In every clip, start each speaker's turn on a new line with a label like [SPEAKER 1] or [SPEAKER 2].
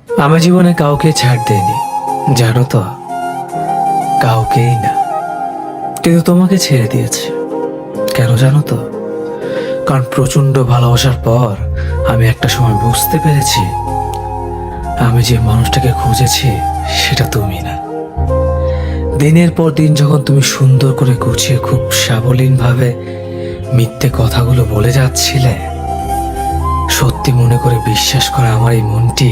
[SPEAKER 1] আমি জীবনে কাউকে ছাড় দেইনি, জানো তো, কাউকেই না। কিন্তু তোমাকে ছেড়ে দিয়েছে। কেন জানো তো? কারণ প্রচন্ড ভালোবাসার পর আমি একটা সময় বুঝতে পেরেছি আমি যে মানুষটাকে খুঁজেছি সেটা তুমি না। দিনের পর দিন যখন তুমি সুন্দর করে গুছিয়ে খুব সাবলীনভাবে মিথ্যে কথাগুলো বলে যাচ্ছিলে, সত্যি মনে করে বিশ্বাস করা আমার এই মনটি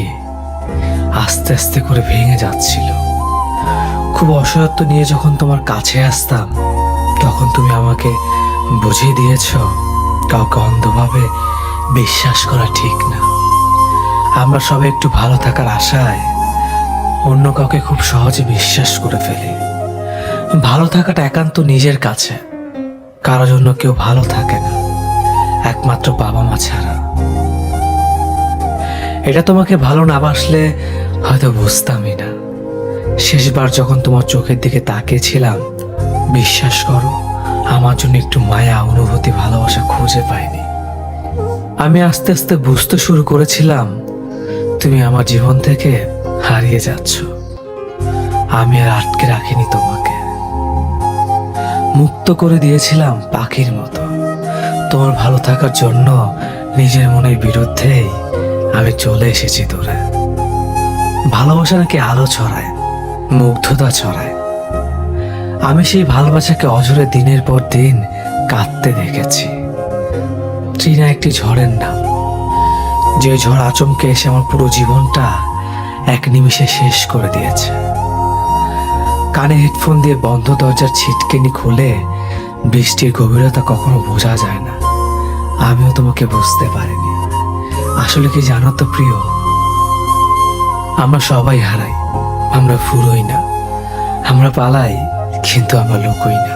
[SPEAKER 1] আস্তে আস্তে করে ভেঙে যাচ্ছিল। খুব অসহায়ত্ব নিয়ে যখন তোমার কাছে আসতাম, তখন তুমি আমাকে বুঝিয়ে দিয়েছ কাউকে অন্ধভাবে বিশ্বাস করা ঠিক না। আমরা সবাই একটু ভালো থাকার আশায় অন্য কাউকে খুব সহজে বিশ্বাস করে ফেলি। ভালো থাকাটা একান্ত নিজের কাছে, কারোর জন্য কেউ ভালো থাকে না, একমাত্র বাবা মা ছাড়া। এটা তোমাকে ভালো না বাসলে হয়তো বুঝতামই না। শেষবার যখন তোমার চোখের দিকে তাকিয়েছিলাম, বিশ্বাস করো আমার জন্য একটু মায়া, অনুভূতি, ভালোবাসা খুঁজে পাইনি। আমি আস্তে আস্তে বুঝতে শুরু করেছিলাম তুমি আমার জীবন থেকে হারিয়ে যাচ্ছ। আমি আর আটকে রাখিনি তোমাকে, মুক্ত করে দিয়েছিলাম পাখির মতো। তোমার ভালো থাকার জন্য নিজের মনের বিরুদ্ধেই আমি চলে এসেছি দূরে। ভালোবাসা নাকি আলো ছড়ায়, মুগ্ধতা ছড়ায়। আমি সেই ভালোবাসাকে অঝরে দিনের পর দিন কাঁদতে দেখেছি। ট্রিনা একটি ঝড়ের নাম, যে ঝড় আচমকে এসে আমার পুরো জীবনটা এক নিমিষে শেষ করে দিয়েছে। কানে হেডফোন দিয়ে বন্ধ দরজার ছিটকিনি খুলে বৃষ্টির গভীরতা কখনো বোঝা যায় না। আমিও তোমাকে বুঝতে পারিনি। আসলে কি জানো তো প্রিয়, আমরা সবাই হারাই, আমরা ফুরোই না, আমরা পালাই, কিন্তু আমরা লুকোই না।